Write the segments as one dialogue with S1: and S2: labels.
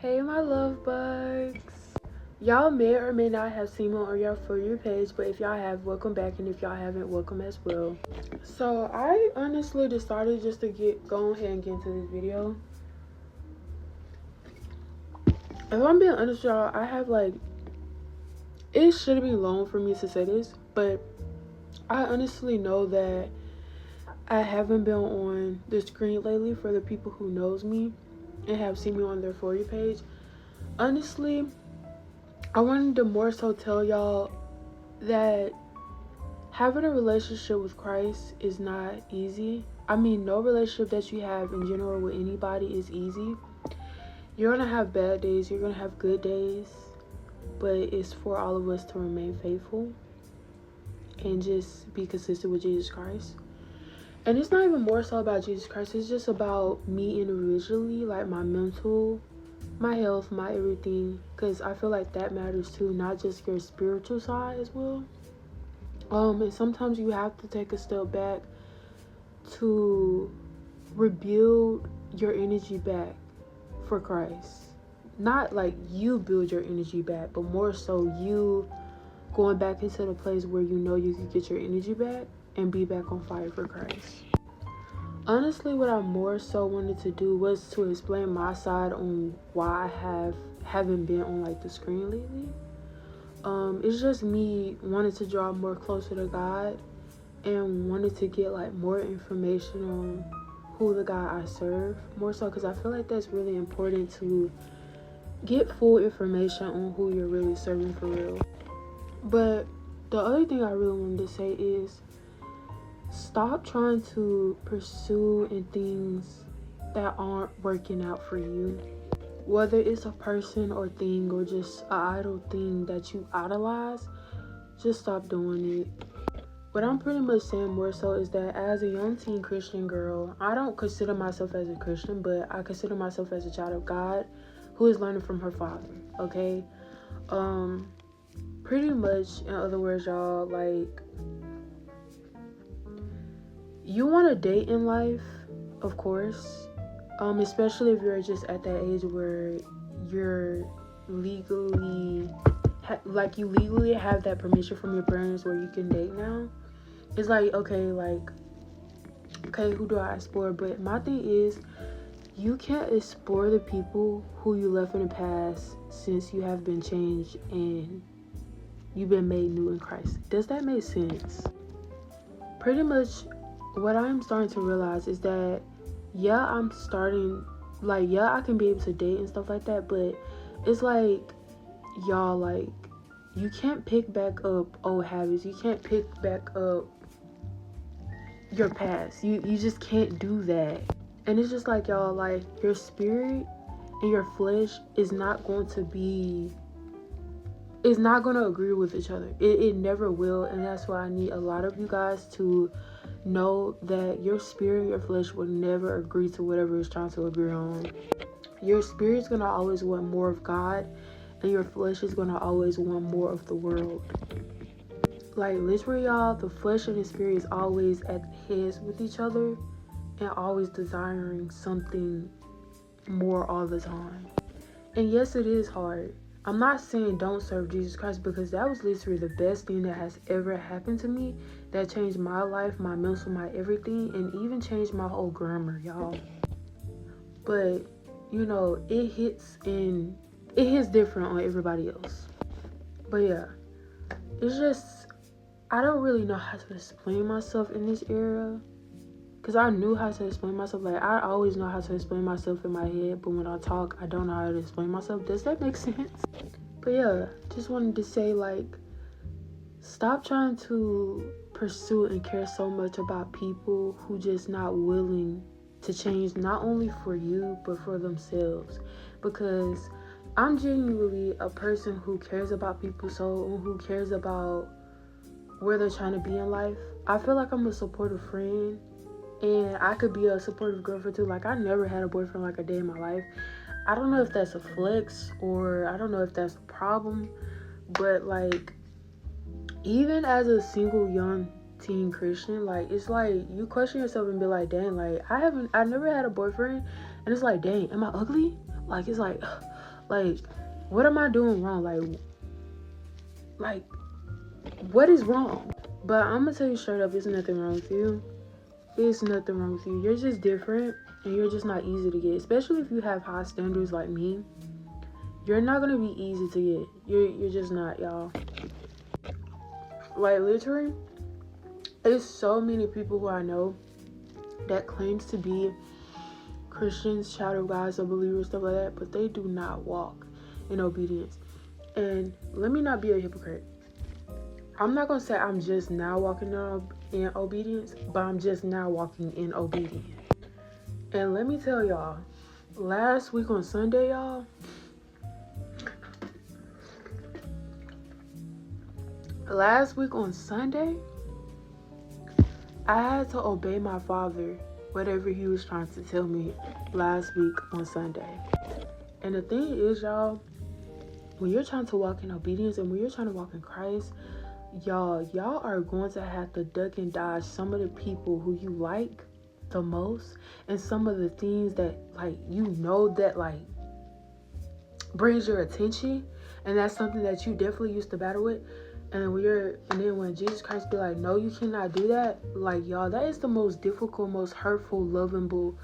S1: Hey my love bugs. Y'all may or may not have seen me on your For You page, but if y'all have, welcome back, and if y'all haven't, welcome as well. So I honestly decided just to go ahead and get into this video. If I'm being honest, y'all, I have it should be long for me to say this, but I honestly know that I haven't been on the screen lately. For the people who knows me and have seen me on their For You page, honestly, I wanted to more so tell y'all that having a relationship with Christ is not easy. I mean, no relationship that you have in general with anybody is easy. You're gonna have bad days, you're gonna have good days, but it's for all of us to remain faithful and just be consistent with Jesus Christ. And it's not even more so about Jesus Christ, it's just about me individually, like my mental, my health, my everything, because I feel like that matters too, not just your spiritual side as well. And sometimes you have to take a step back to rebuild your energy back for Christ. Not like you build your energy back, but more so you going back into the place where you know you can get your energy back and be back on fire for Christ. Honestly, what I more so wanted to do was to explain my side on why I haven't been on the screen lately. It's just me wanting to draw more closer to God and wanted to get more information on who the God I serve, more so because I feel like that's really important to get full information on who you're really serving for real. But the other thing I really wanted to say is stop trying to pursue in things that aren't working out for you. Whether it's a person or thing or just an idle thing that you idolize, just stop doing it. What I'm pretty much saying more so is that as a young teen Christian girl, I don't consider myself as a Christian, but I consider myself as a child of God who is learning from her father, okay? Pretty much, in other words, y'all, you want to date in life, of course, especially if you're just at that age where you're legally you legally have that permission from your parents where you can date now. It's okay, who do I explore? But my thing is, you can't explore the people who you left in the past since you have been changed and you've been made new in Christ. Does that make sense? Pretty much what I'm starting to realize is that I can be able to date and stuff like that, but it's y'all, you can't pick back up old habits. You can't pick back up your past. You just can't do that. And it's just y'all, your spirit and your flesh is not going to agree with each other. It never will. And that's why I need a lot of you guys to know that your spirit and your flesh will never agree to whatever it's trying to agree on. Your spirit's gonna always want more of God, and your flesh is gonna always want more of the world. Literally, y'all, the flesh and the spirit is always at heads with each other and always desiring something more all the time. And yes, it is hard. I'm not saying don't serve Jesus Christ, because that was literally the best thing that has ever happened to me. That changed my life, my mental, my everything, and even changed my whole grammar, y'all. But, it hits different on everybody else. But yeah, it's just, I don't really know how to explain myself in this era. Because I knew how to explain myself. I always know how to explain myself in my head, but when I talk, I don't know how to explain myself. Does that make sense? But yeah, just wanted to say, stop trying to pursue and care so much about people who just not willing to change, not only for you, but for themselves. Because I'm genuinely a person who cares about people, who cares about where they're trying to be in life. I feel like I'm a supportive friend. And I could be a supportive girlfriend too. I never had a boyfriend a day in my life. I don't know if that's a flex or I don't know if that's a problem. But even as a single young teen Christian, it's you question yourself and be dang, I never had a boyfriend. And it's dang, am I ugly? It's Like, what am I doing wrong? Like, what is wrong? But I'm gonna tell you straight up, there's nothing wrong with you. There's nothing wrong with you. You're just different, and you're just not easy to get. Especially if you have high standards like me. You're not gonna be easy to get. You're just not, y'all. Like, literally, there's so many people who I know that claims to be Christians, child of God, or believers, stuff like that, but they do not walk in obedience. And let me not be a hypocrite. I'm not gonna say I'm just now walking in obedience, but I'm just now walking in obedience. And let me tell y'all, last week on Sunday, I had to obey my father, whatever he was trying to tell me last week on Sunday. And the thing is, y'all, when you're trying to walk in obedience and when you're trying to walk in Christ, y'all are going to have to duck and dodge some of the people who you like the most, and some of the things that, like, that, like, brings your attention, and that's something that you definitely used to battle with. And when Jesus Christ be like, no, you cannot do that, like, y'all, that is the most difficult, most hurtful, lovable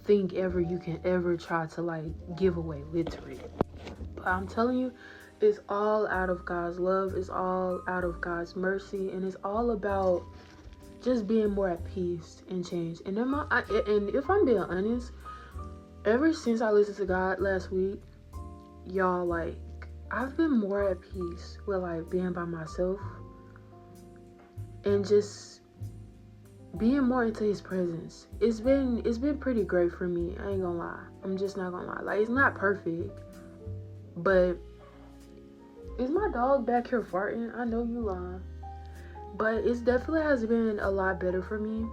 S1: thing ever you can ever try to, like, give away, literally. But I'm telling you, it's all out of God's love, it's all out of God's mercy, and it's all about just being more at peace and change. And if I'm being honest, ever since I listened to God last week, y'all, like, I've been more at peace with, like, being by myself and just being more into his presence. It's been pretty great for me. I ain't gonna lie. I'm just not gonna lie. Like, it's not perfect, but is my dog back here farting? I know you lying. But it definitely has been a lot better for me.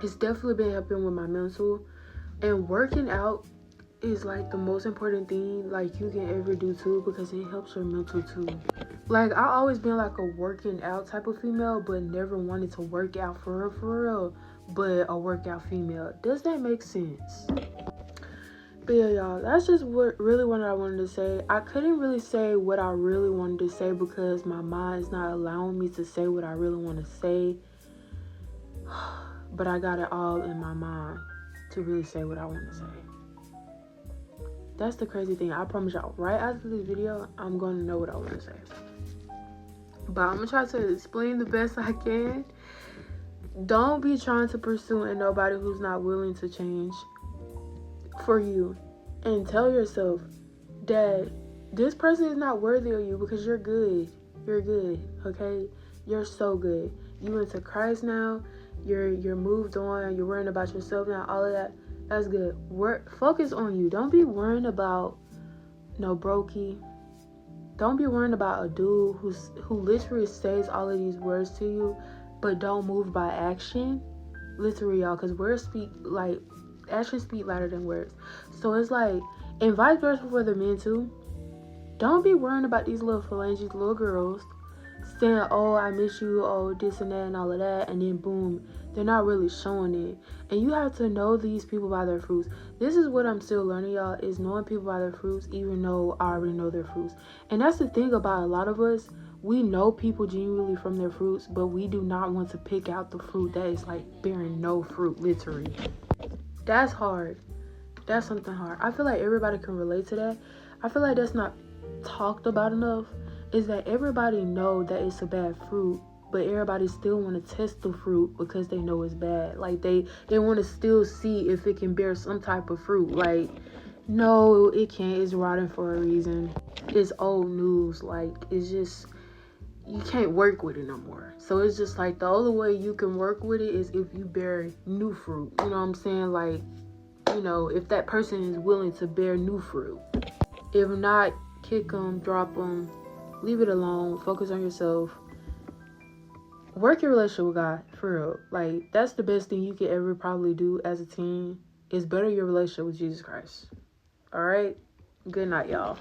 S1: It's definitely been helping with my mental. And working out is, like, the most important thing, like, you can ever do too, because it helps your mental too. Like, I always been like a working out type of female, but never wanted to work out for real, but a workout female. Does that make sense? But yeah, y'all, that's just what I wanted to say. I couldn't really say what I really wanted to say because my mind is not allowing me to say what I really want to say. But I got it all in my mind to really say what I want to say. That's the crazy thing. I promise y'all, right after this video, I'm going to know what I want to say. But I'm going to try to explain the best I can. Don't be trying to pursue nobody who's not willing to change for you. And tell yourself that this person is not worthy of you because you're good. You're good, okay? You're so good. You into Christ now. You're moved on. You're worrying about yourself now. All of that. That's good. Focus on you. Don't be worrying about no brokey. Don't be worrying about a dude who literally says all of these words to you, but don't move by action. Literally, y'all, because actions speak louder than words. So it's like, and vice versa for the men too. Don't be worrying about these little phalanges, little girls, saying, oh, I miss you, oh, this and that and all of that, and then boom, they're not really showing it. And you have to know these people by their fruits. This is what I'm still learning, y'all, is knowing people by their fruits, even though I already know their fruits. And that's the thing about a lot of us. We know people genuinely from their fruits, but we do not want to pick out the fruit that is, like, bearing no fruit, literally. That's hard. That's something hard. I feel like everybody can relate to that. I feel like that's not talked about enough, is that everybody know that it's a bad fruit, but everybody still want to test the fruit because they know it's bad. Like, they want to still see if it can bear some type of fruit. Like, no, it can't. It's rotten for a reason. It's old news. Like, it's just, you can't work with it no more. So it's just like, the only way you can work with it is if you bear new fruit. You know what I'm saying? Like, you know, if that person is willing to bear new fruit. If not, kick them, drop them, leave it alone, focus on yourself. Work your relationship with God, for real. Like, that's the best thing you could ever probably do as a teen, is better your relationship with Jesus Christ. All right? Good night, y'all.